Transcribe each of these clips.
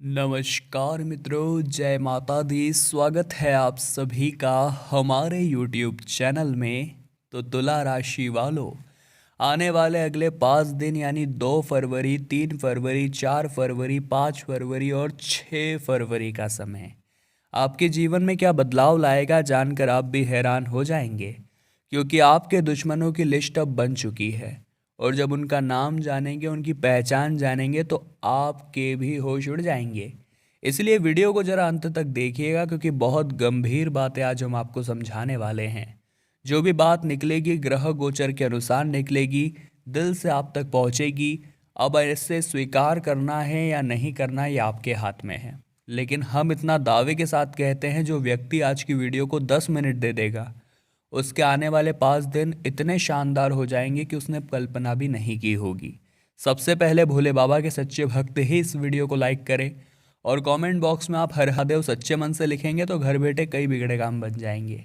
नमस्कार मित्रों, जय माता दी। स्वागत है आप सभी का हमारे YouTube चैनल में। तो तुला राशि वालों, आने वाले अगले 5 दिन यानी 2 फरवरी, 3 फरवरी, 4 फरवरी, 5 फरवरी और 6 फरवरी का समय आपके जीवन में क्या बदलाव लाएगा जानकर आप भी हैरान हो जाएंगे, क्योंकि आपके दुश्मनों की लिस्ट अब बन चुकी है। और जब उनका नाम जानेंगे, उनकी पहचान जानेंगे, तो आपके भी होश उड़ जाएंगे। इसलिए वीडियो को जरा अंत तक देखिएगा, क्योंकि बहुत गंभीर बातें आज हम आपको समझाने वाले हैं। जो भी बात निकलेगी ग्रह गोचर के अनुसार निकलेगी, दिल से आप तक पहुंचेगी। अब ऐसे स्वीकार करना है या नहीं करना, ये आपके हाथ में है। लेकिन हम इतना दावे के साथ कहते हैं, जो व्यक्ति आज की वीडियो को 10 मिनट दे देगा, उसके आने वाले 5 दिन इतने शानदार हो जाएंगे कि उसने कल्पना भी नहीं की होगी। सबसे पहले भोले बाबा के सच्चे भक्त ही इस वीडियो को लाइक करें, और कमेंट बॉक्स में आप हर महादेव सच्चे मन से लिखेंगे तो घर बैठे कई बिगड़े काम बन जाएंगे।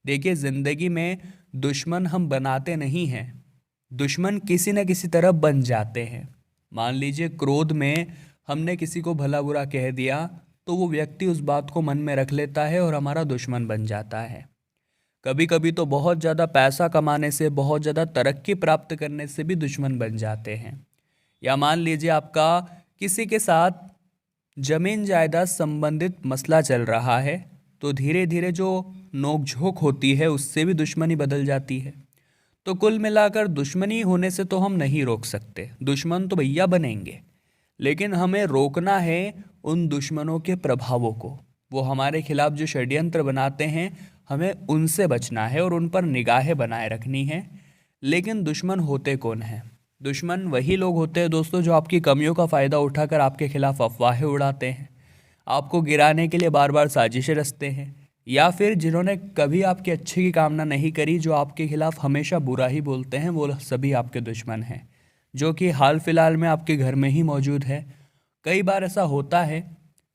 देखिए, ज़िंदगी में दुश्मन हम बनाते नहीं हैं, दुश्मन किसी न किसी तरह बन जाते हैं। मान लीजिए, क्रोध में हमने किसी को भला बुरा कह दिया, तो वो व्यक्ति उस बात को मन में रख लेता है और हमारा दुश्मन बन जाता है। कभी कभी तो बहुत ज़्यादा पैसा कमाने से, बहुत ज़्यादा तरक्की प्राप्त करने से भी दुश्मन बन जाते हैं। या मान लीजिए, आपका किसी के साथ जमीन जायदाद संबंधित मसला चल रहा है, तो धीरे धीरे जो नोकझोंक होती है उससे भी दुश्मनी बदल जाती है। तो कुल मिलाकर दुश्मनी होने से तो हम नहीं रोक सकते, दुश्मन तो भैया बनेंगे, लेकिन हमें रोकना है उन दुश्मनों के प्रभावों को। वो हमारे खिलाफ जो षड्यंत्र बनाते हैं, हमें उनसे बचना है और उन पर निगाहें बनाए रखनी है। लेकिन दुश्मन होते कौन हैं? दुश्मन वही लोग होते हैं दोस्तों, जो आपकी कमियों का फ़ायदा उठाकर आपके खिलाफ अफवाहें उड़ाते हैं, आपको गिराने के लिए बार बार साजिशें रचते हैं, या फिर जिन्होंने कभी आपके अच्छे की कामना नहीं करी, जो आपके खिलाफ हमेशा बुरा ही बोलते हैं, वो सभी आपके दुश्मन हैं, जो कि हाल फिलहाल में आपके घर में ही मौजूद है। कई बार ऐसा होता है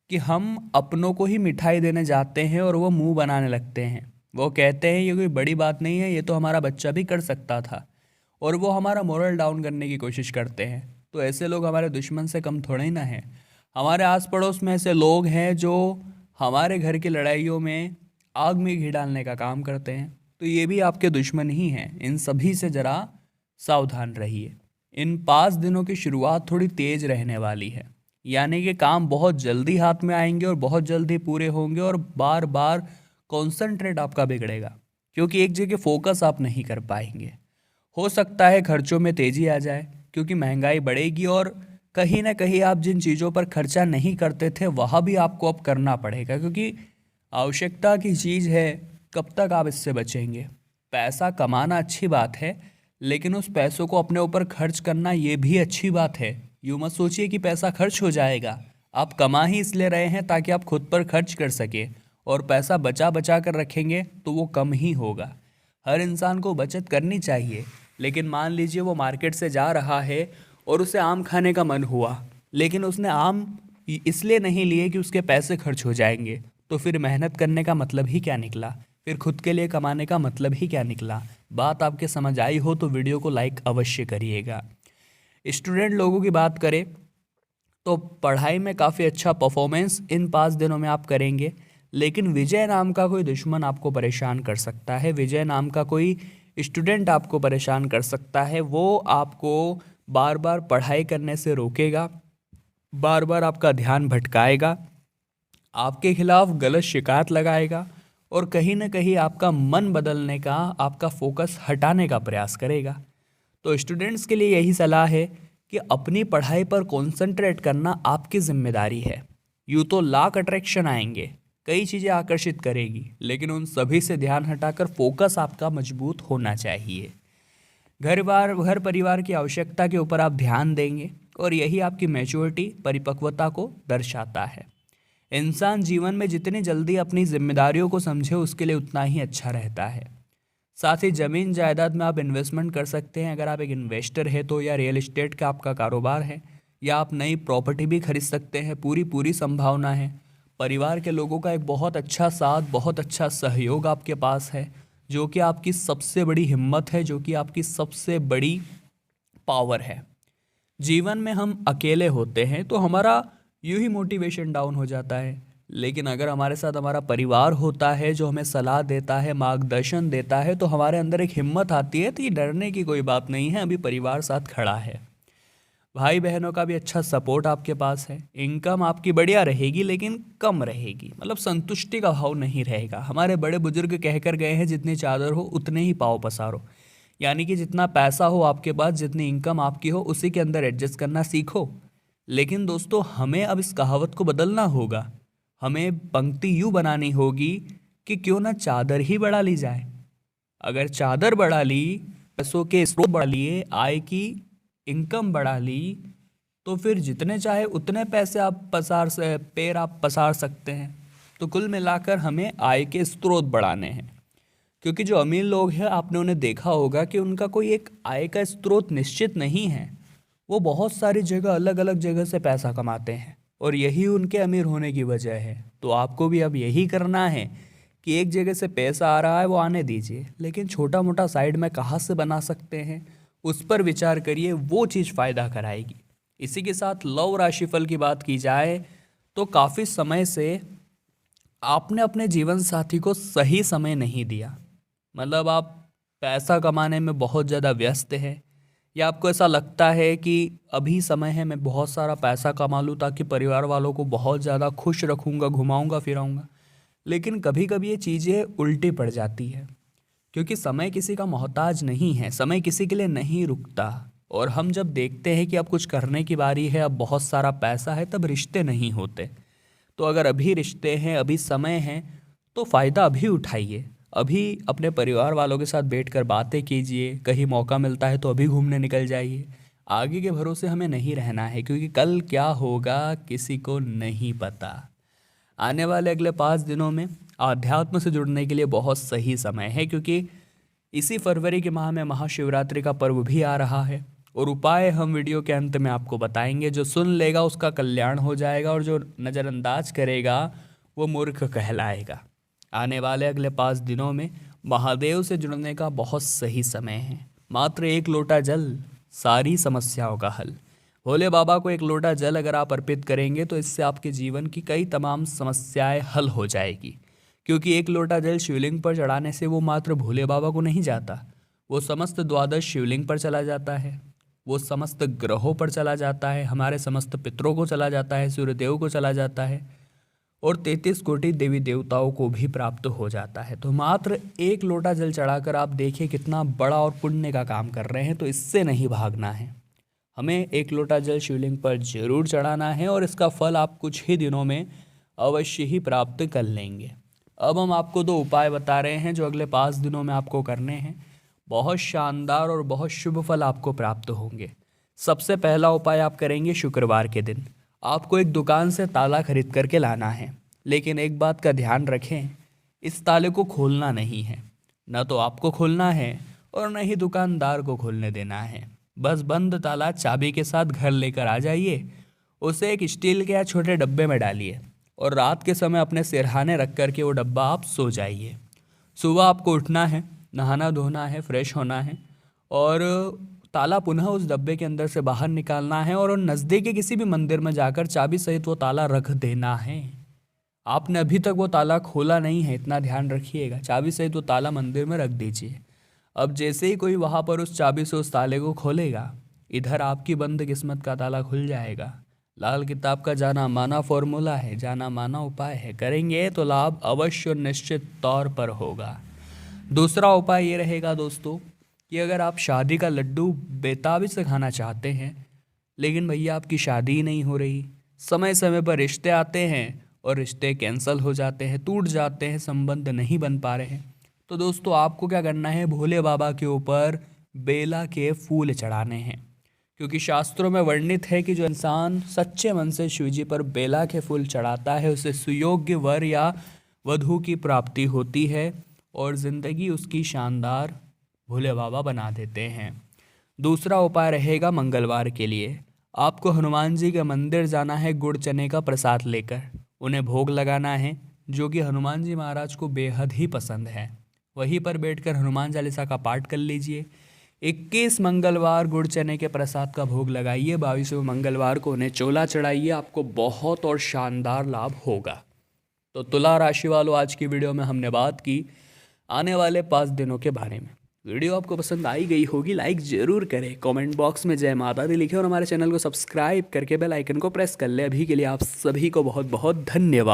कि हम अपनों को ही मिठाई देने जाते हैं और वो मुंह बनाने लगते हैं। वो कहते हैं ये कोई बड़ी बात नहीं है, ये तो हमारा बच्चा भी कर सकता था, और वो हमारा मोरल डाउन करने की कोशिश करते हैं। तो ऐसे लोग हमारे दुश्मन से कम थोड़े ही ना हैं। हमारे आस पड़ोस में ऐसे लोग हैं जो हमारे घर की लड़ाइयों में आग में घी डालने का काम करते हैं, तो ये भी आपके दुश्मन ही हैं। इन सभी से ज़रा सावधान रहिए। इन 5 दिनों की शुरुआत थोड़ी तेज रहने वाली है, यानी कि काम बहुत जल्दी हाथ में आएंगे और बहुत जल्दी पूरे होंगे, और बार बार कॉन्सेंट्रेट आपका बिगड़ेगा, क्योंकि एक जगह फोकस आप नहीं कर पाएंगे। हो सकता है खर्चों में तेजी आ जाए, क्योंकि महंगाई बढ़ेगी, और कहीं ना कहीं आप जिन चीज़ों पर खर्चा नहीं करते थे वह भी आपको अब करना पड़ेगा, क्योंकि आवश्यकता की चीज़ है। कब तक आप इससे बचेंगे? पैसा कमाना अच्छी बात है, लेकिन उस पैसों को अपने ऊपर खर्च करना ये भी अच्छी बात है। यूँ मत सोचिए कि पैसा खर्च हो जाएगा। आप कमा ही इसलिए रहे हैं ताकि आप खुद पर खर्च कर सके, और पैसा बचा बचा कर रखेंगे तो वो कम ही होगा। हर इंसान को बचत करनी चाहिए, लेकिन मान लीजिए वो मार्केट से जा रहा है और उसे आम खाने का मन हुआ, लेकिन उसने आम इसलिए नहीं लिए कि उसके पैसे खर्च हो जाएंगे, तो फिर मेहनत करने का मतलब ही क्या निकला? फिर खुद के लिए कमाने का मतलब ही क्या निकला? बात आपके समझ आई हो तो वीडियो को लाइक अवश्य करिएगा। स्टूडेंट लोगों की बात करें तो पढ़ाई में काफ़ी अच्छा परफॉर्मेंस इन 5 दिनों में आप करेंगे, लेकिन विजय नाम का कोई दुश्मन आपको परेशान कर सकता है। विजय नाम का कोई स्टूडेंट आपको परेशान कर सकता है। वो आपको बार बार पढ़ाई करने से रोकेगा, बार बार आपका ध्यान भटकाएगा, आपके खिलाफ गलत शिकायत लगाएगा, और कहीं ना कहीं आपका मन बदलने का, आपका फोकस हटाने का प्रयास करेगा। तो स्टूडेंट्स के लिए यही सलाह है कि अपनी पढ़ाई पर कंसंट्रेट करना आपकी जिम्मेदारी है। यूँ तो लाख अट्रैक्शन आएंगे, कई चीज़ें आकर्षित करेगी, लेकिन उन सभी से ध्यान हटाकर फोकस आपका मजबूत होना चाहिए। घर परिवार की आवश्यकता के ऊपर आप ध्यान देंगे, और यही आपकी मैच्योरिटी, परिपक्वता को दर्शाता है। इंसान जीवन में जितनी जल्दी अपनी जिम्मेदारियों को समझे, उसके लिए उतना ही अच्छा रहता है। साथ ही ज़मीन जायदाद में आप इन्वेस्टमेंट कर सकते हैं, अगर आप एक इन्वेस्टर है तो, या रियल एस्टेट का आपका कारोबार है, या आप नई प्रॉपर्टी भी खरीद सकते हैं। पूरी पूरी संभावना है। परिवार के लोगों का एक बहुत अच्छा साथ, बहुत अच्छा सहयोग आपके पास है, जो कि आपकी सबसे बड़ी हिम्मत है, जो कि आपकी सबसे बड़ी पावर है। जीवन में हम अकेले होते हैं तो हमारा यूं ही मोटिवेशन डाउन हो जाता है। लेकिन अगर हमारे साथ हमारा परिवार होता है जो हमें सलाह देता है, मार्गदर्शन देता है, तो हमारे अंदर एक हिम्मत आती है। तो ये डरने की कोई बात नहीं है, अभी परिवार साथ खड़ा है। भाई बहनों का भी अच्छा सपोर्ट आपके पास है। इनकम आपकी बढ़िया रहेगी लेकिन कम रहेगी, मतलब संतुष्टि का भाव नहीं रहेगा। हमारे बड़े बुजुर्ग कहकर गए हैं, जितनी चादर हो उतने ही पाँव पसारो। यानी कि जितना पैसा हो आपके पास, जितनी इनकम आपकी हो, उसी के अंदर एडजस्ट करना सीखो। लेकिन दोस्तों, हमें अब इस कहावत को बदलना होगा। हमें पंक्ति यूँ बनानी होगी कि क्यों ना चादर ही बढ़ा ली जाए। अगर चादर बढ़ा ली, पैसों के स्रोत बढ़ा लिए, आय की इनकम बढ़ा ली, तो फिर जितने चाहे उतने पैसे आप पैर आप पसार सकते हैं। तो कुल मिलाकर हमें आय के स्रोत बढ़ाने हैं। क्योंकि जो अमीर लोग हैं, आपने उन्हें देखा होगा कि उनका कोई एक आय का स्रोत निश्चित नहीं है। वो बहुत सारी जगह, अलग अलग जगह से पैसा कमाते हैं और यही उनके अमीर होने की वजह है। तो आपको भी अब यही करना है कि एक जगह से पैसा आ रहा है वो आने दीजिए, लेकिन छोटा मोटा साइड में कहाँ से बना सकते हैं उस पर विचार करिए, वो चीज़ फ़ायदा कराएगी। इसी के साथ लव राशिफल की बात की जाए तो काफ़ी समय से आपने अपने जीवन साथी को सही समय नहीं दिया। मतलब आप पैसा कमाने में बहुत ज़्यादा व्यस्त हैं, या आपको ऐसा लगता है कि अभी समय है मैं बहुत सारा पैसा कमा लूँ ताकि परिवार वालों को बहुत ज़्यादा खुश रखूँगा, घुमाऊँगा फिराऊँगा। लेकिन कभी कभी ये चीज़ें उल्टी पड़ जाती है, क्योंकि समय किसी का मोहताज नहीं है, समय किसी के लिए नहीं रुकता। और हम जब देखते हैं कि अब कुछ करने की बारी है, अब बहुत सारा पैसा है, तब रिश्ते नहीं होते। तो अगर अभी रिश्ते हैं, अभी समय है, तो फ़ायदा अभी उठाइए। अभी अपने परिवार वालों के साथ बैठकर बातें कीजिए, कहीं मौका मिलता है तो अभी घूमने निकल जाइए। आगे के भरोसे हमें नहीं रहना है, क्योंकि कल क्या होगा किसी को नहीं पता। आने वाले अगले 5 दिनों में आध्यात्म से जुड़ने के लिए बहुत सही समय है, क्योंकि इसी फरवरी के माह में महाशिवरात्रि का पर्व भी आ रहा है। और उपाय हम वीडियो के अंत में आपको बताएंगे। जो सुन लेगा उसका कल्याण हो जाएगा, और जो नज़रअंदाज करेगा वो मूर्ख कहलाएगा। आने वाले अगले 5 दिनों में महादेव से जुड़ने का बहुत सही समय है। मात्र 1 लोटा जल, सारी समस्याओं का हल। भोले बाबा को 1 लोटा जल अगर आप अर्पित करेंगे तो इससे आपके जीवन की कई तमाम समस्याएं हल हो जाएगी। क्योंकि 1 लोटा जल शिवलिंग पर चढ़ाने से वो मात्र भोले बाबा को नहीं जाता, वो समस्त द्वादश शिवलिंग पर चला जाता है, वो समस्त ग्रहों पर चला जाता है, हमारे समस्त पितरों को चला जाता है, सूर्यदेव को चला जाता है, और 33 कोटि देवी देवताओं को भी प्राप्त हो जाता है। तो मात्र 1 लोटा जल चढ़ाकर आप देखिए कितना बड़ा और पुण्य का काम कर रहे हैं। तो इससे नहीं भागना है, हमें 1 लोटा जल शिवलिंग पर जरूर चढ़ाना है, और इसका फल आप कुछ ही दिनों में अवश्य ही प्राप्त कर लेंगे। अब हम आपको 2 उपाय बता रहे हैं जो अगले 5 दिनों में आपको करने हैं। बहुत शानदार और बहुत शुभ फल आपको प्राप्त होंगे। सबसे पहला उपाय आप करेंगे शुक्रवार के दिन। आपको एक दुकान से ताला खरीद करके लाना है, लेकिन एक बात का ध्यान रखें, इस ताले को खोलना नहीं है। न तो आपको खोलना है और न ही दुकानदार को खोलने देना है। बस बंद ताला चाबी के साथ घर लेकर आ जाइए, उसे एक स्टील के या छोटे डब्बे में डालिए, और रात के समय अपने सिरहाने रख कर के वो डब्बा आप सो जाइए। सुबह आपको उठना है, नहाना धोना है, फ्रेश होना है, और ताला पुनः उस डब्बे के अंदर से बाहर निकालना है, और नज़दीक के किसी भी मंदिर में जाकर चाबी सहित वो ताला रख देना है। आपने अभी तक वो ताला खोला नहीं है, इतना ध्यान रखिएगा। चाबी सहित वो ताला मंदिर में रख दीजिए। अब जैसे ही कोई वहाँ पर उस चाबी से उस ताले को खोलेगा, इधर आपकी बंद किस्मत का ताला खुल जाएगा। लाल किताब का जाना माना फॉर्मूला है, जाना माना उपाय है, करेंगे तो लाभ अवश्य और निश्चित तौर पर होगा। दूसरा उपाय ये रहेगा दोस्तों कि अगर आप शादी का लड्डू बेताबी से खाना चाहते हैं, लेकिन भैया आपकी शादी ही नहीं हो रही, समय समय पर रिश्ते आते हैं और रिश्ते कैंसिल हो जाते हैं, टूट जाते हैं, संबंध नहीं बन पा रहे हैं, तो दोस्तों आपको क्या करना है, भोले बाबा के ऊपर बेला के फूल चढ़ाने हैं। क्योंकि शास्त्रों में वर्णित है कि जो इंसान सच्चे मन से शिवजी पर बेला के फूल चढ़ाता है, उसे सुयोग्य वर या वधू की प्राप्ति होती है और ज़िंदगी उसकी शानदार भोले बाबा बना देते हैं। दूसरा उपाय रहेगा मंगलवार के लिए। आपको हनुमान जी के मंदिर जाना है, गुड़ चने का प्रसाद लेकर उन्हें भोग लगाना है, जो कि हनुमान जी महाराज को बेहद ही पसंद है। वहीं पर बैठकर हनुमान चालीसा का पाठ कर लीजिए, 21 मंगलवार गुड़ चने के प्रसाद का भोग लगाइए, 22वें मंगलवार को उन्हें चोला चढ़ाइए, आपको बहुत और शानदार लाभ होगा। तो तुला राशि वालों, आज की वीडियो में हमने बात की आने वाले 5 दिनों के बारे में। वीडियो आपको पसंद आई गई होगी, लाइक ज़रूर करें, कमेंट बॉक्स में जय माता दी लिखें और हमारे चैनल को सब्सक्राइब करके बेल आइकन को प्रेस कर ले। अभी के लिए आप सभी को बहुत बहुत धन्यवाद।